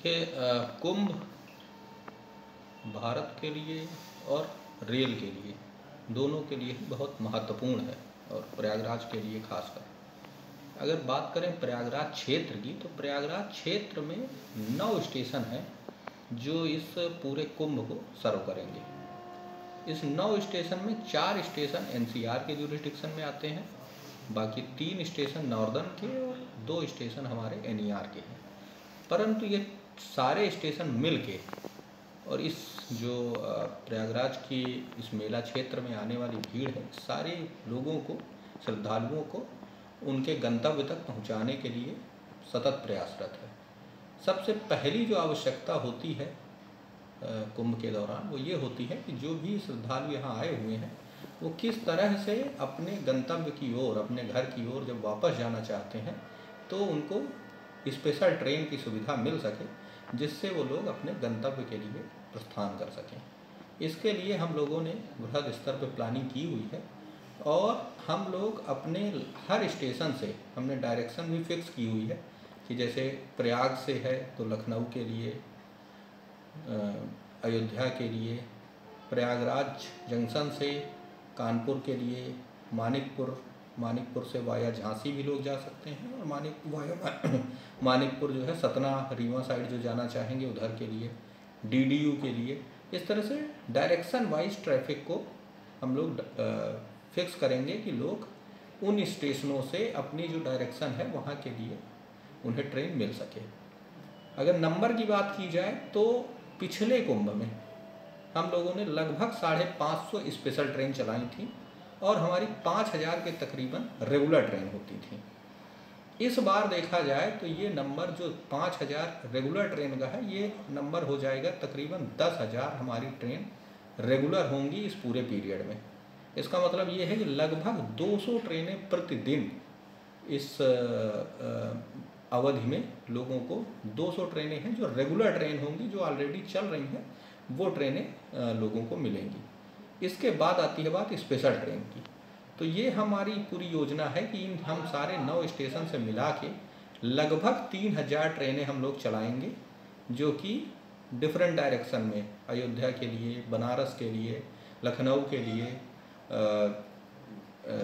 देखिए कुंभ भारत के लिए और रेल के लिए दोनों के लिए ही बहुत महत्वपूर्ण है और प्रयागराज के लिए खासकर अगर बात करें प्रयागराज क्षेत्र की तो प्रयागराज क्षेत्र में 9 स्टेशन हैं जो इस पूरे कुंभ को सर्व करेंगे। इस 9 स्टेशन में 4 स्टेशन एनसीआर के जुरिस्डिक्शन में आते हैं, बाकी 3 स्टेशन नॉर्दर्न के और 2 स्टेशन हमारे एनईआर के हैं। परंतु ये सारे स्टेशन मिल के और इस जो प्रयागराज की इस मेला क्षेत्र में आने वाली भीड़ है, सारे लोगों को, श्रद्धालुओं को उनके गंतव्य तक पहुंचाने के लिए सतत प्रयासरत है। सबसे पहली जो आवश्यकता होती है कुंभ के दौरान वो ये होती है कि जो भी श्रद्धालु यहाँ आए हुए हैं वो किस तरह से अपने गंतव्य की ओर, अपने घर की ओर जब वापस जाना चाहते हैं तो उनको स्पेशल ट्रेन की सुविधा मिल सके जिससे वो लोग अपने गंतव्य के लिए प्रस्थान कर सकें। इसके लिए हम लोगों ने बृहद स्तर पर प्लानिंग की हुई है और हम लोग अपने हर स्टेशन से हमने डायरेक्शन भी फिक्स की हुई है कि जैसे प्रयाग से है तो लखनऊ के लिए, अयोध्या के लिए, प्रयागराज जंक्शन से कानपुर के लिए, मानिकपुर से वाया झांसी भी लोग जा सकते हैं और मानिकपुर जो है सतना रीवा साइड जो जाना चाहेंगे उधर के लिए, डीडीयू के लिए। इस तरह से डायरेक्शन वाइज ट्रैफिक को हम लोग फिक्स करेंगे कि लोग उन स्टेशनों से अपनी जो डायरेक्शन है वहाँ के लिए उन्हें ट्रेन मिल सके। अगर नंबर की बात की जाए तो पिछले कुंभ में हम लोगों ने लगभग 550 स्पेशल ट्रेन चलाई थी और हमारी 5000 के तकरीबन रेगुलर ट्रेन होती थी। इस बार देखा जाए तो ये नंबर जो 5000 रेगुलर ट्रेन का है, ये नंबर हो जाएगा तकरीबन 10,000 हमारी ट्रेन रेगुलर होंगी इस पूरे पीरियड में। इसका मतलब ये है कि लगभग 200 ट्रेनें प्रतिदिन इस अवधि में लोगों को 200 ट्रेनें हैं जो रेगुलर ट्रेन होंगी, जो ऑलरेडी चल रही हैं वो ट्रेनें लोगों को मिलेंगी। इसके बाद आती है बात स्पेशल ट्रेन की। तो ये हमारी पूरी योजना है कि हम सारे 9 स्टेशन से मिला के लगभग 3000 ट्रेनें हम लोग चलाएंगे जो कि डिफरेंट डायरेक्शन में, अयोध्या के लिए, बनारस के लिए, लखनऊ के लिए,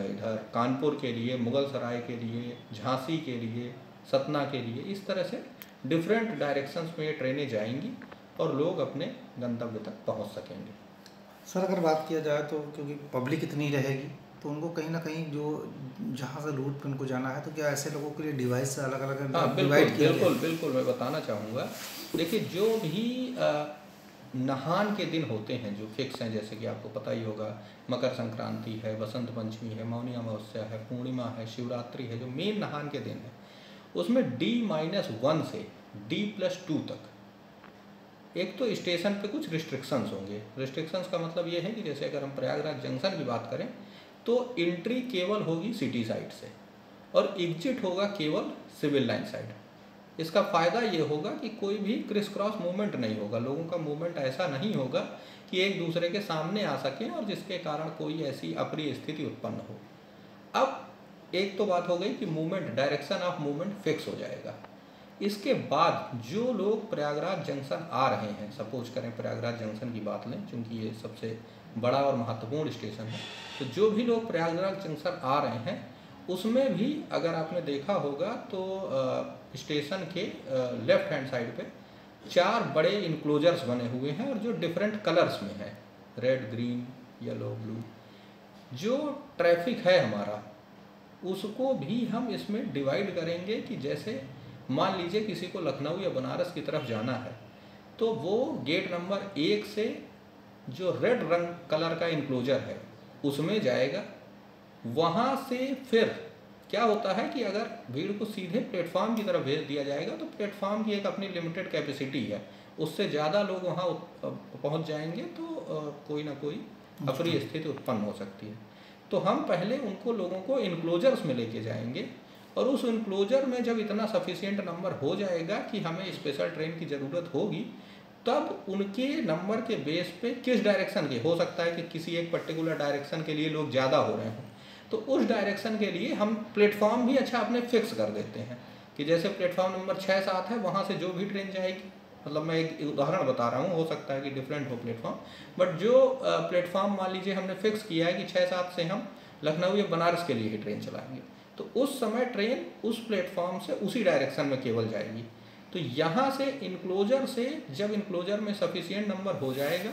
इधर कानपुर के लिए, मुगल सराय के लिए, झांसी के लिए, सतना के लिए, इस तरह से डिफरेंट डायरेक्शंस में ये ट्रेनें जाएंगी और लोग अपने गंतव्य तक पहुंच सकेंगे। सर अगर बात किया जाए तो क्योंकि पब्लिक इतनी रहेगी तो उनको कहीं ना कहीं जो जहाँ से रूट पे उनको जाना है तो क्या ऐसे लोगों के लिए डिवाइस अलग अलग डिवाइड किया गया? बिल्कुल मैं बताना चाहूँगा। देखिए जो भी नहान के दिन होते हैं जो फिक्स हैं, जैसे कि आपको पता ही होगा मकर संक्रांति है, बसंत पंचमी है, मौनी अमावस्या है, पूर्णिमा है, शिवरात्रि है, जो मेन नहान के दिन है उसमें D-1 से D+2 तक एक तो स्टेशन पे कुछ रिस्ट्रिक्शंस होंगे। रिस्ट्रिक्शंस का मतलब ये है कि जैसे अगर हम प्रयागराज जंक्शन की बात करें तो एंट्री केवल होगी सिटी साइड से और एग्जिट होगा केवल सिविल लाइन साइड। इसका फ़ायदा ये होगा कि कोई भी क्रिस क्रॉस मूवमेंट नहीं होगा, लोगों का मूवमेंट ऐसा नहीं होगा कि एक दूसरे के सामने आ सकें और जिसके कारण कोई ऐसी अप्रिय स्थिति उत्पन्न हो। अब एक तो बात हो गई कि movement, direction of movement fix हो जाएगा। इसके बाद जो लोग प्रयागराज जंक्शन आ रहे हैं, सपोज करें प्रयागराज जंक्शन की बात लें चूँकि ये सबसे बड़ा और महत्वपूर्ण स्टेशन है, तो जो भी लोग प्रयागराज जंक्शन आ रहे हैं उसमें भी अगर आपने देखा होगा तो स्टेशन के लेफ्ट हैंड साइड पे 4 बड़े इनक्लोजर्स बने हुए हैं और जो डिफरेंट कलर्स में है, रेड, ग्रीन, येलो, ब्लू। जो ट्रैफिक है हमारा उसको भी हम इसमें डिवाइड करेंगे कि जैसे मान लीजिए किसी को लखनऊ या बनारस की तरफ जाना है तो वो गेट नंबर 1 से जो रेड रंग कलर का इनक्लोजर है उसमें जाएगा। वहाँ से फिर क्या होता है कि अगर भीड़ को सीधे प्लेटफॉर्म की तरफ भेज दिया जाएगा तो प्लेटफॉर्म की एक अपनी लिमिटेड कैपेसिटी है, उससे ज़्यादा लोग वहाँ पहुँच जाएंगे तो कोई ना कोई अप्रिय स्थिति उत्पन्न हो सकती है। तो हम पहले उनको लोगों को इनक्लोजर्स में लेके जाएंगे और उस इनक्लोजर में जब इतना सफिशिएंट नंबर हो जाएगा कि हमें स्पेशल ट्रेन की ज़रूरत होगी तब उनके नंबर के बेस पे किस डायरेक्शन के, हो सकता है कि किसी एक पर्टिकुलर डायरेक्शन के लिए लोग ज़्यादा हो रहे हों तो उस डायरेक्शन के लिए हम प्लेटफॉर्म भी अच्छा अपने फिक्स कर देते हैं कि जैसे प्लेटफॉर्म नंबर 6-7 है वहाँ से जो भी ट्रेन जाएगी मतलब मैं एक उदाहरण बता रहा हूँ, हो सकता है कि डिफरेंट हो प्लेटफॉर्म, बट जो प्लेटफॉर्म मान लीजिए हमने फिक्स किया है कि 6-7 से हम लखनऊ या बनारस के लिए ही ट्रेन चलाएंगे, तो उस समय ट्रेन उस प्लेटफॉर्म से उसी डायरेक्शन में केवल जाएगी। तो यहाँ से इनक्लोजर से, जब इनक्लोजर में सफिशिएंट नंबर हो जाएगा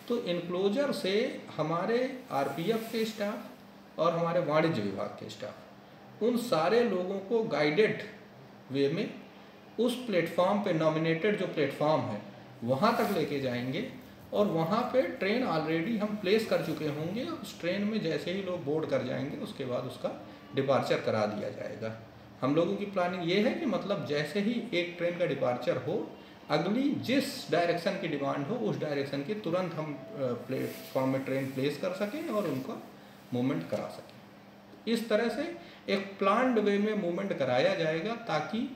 तो इनक्लोजर से हमारे आरपीएफ के स्टाफ और हमारे वाणिज्य विभाग के स्टाफ, उन सारे लोगों को गाइडेड वे में उस प्लेटफॉर्म पे, नॉमिनेटेड जो प्लेटफॉर्म है वहाँ तक लेके जाएंगे, और वहाँ पे ट्रेन ऑलरेडी हम प्लेस कर चुके होंगे। उस ट्रेन में जैसे ही लोग बोर्ड कर जाएंगे उसके बाद उसका डिपार्चर करा दिया जाएगा। हम लोगों की प्लानिंग ये है कि मतलब जैसे ही एक ट्रेन का डिपार्चर हो, अगली जिस डायरेक्शन की डिमांड हो उस डायरेक्शन की तुरंत हम प्लेटफॉर्म में ट्रेन प्लेस कर सकें और उनका मूवमेंट करा सकें। इस तरह से एक प्लान्ड वे में मूवमेंट कराया जाएगा, ताकि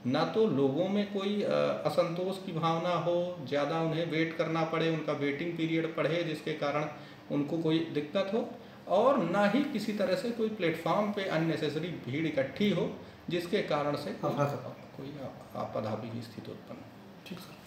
ना तो लोगों में कोई असंतोष की भावना हो, ज़्यादा उन्हें वेट करना पड़े, उनका वेटिंग पीरियड बढ़े जिसके कारण उनको कोई दिक्कत हो, और ना ही किसी तरह से कोई प्लेटफॉर्म पे अननेसेसरी भीड़ इकट्ठी हो जिसके कारण से कोई आपदा की स्थिति उत्पन्न। ठीक सर।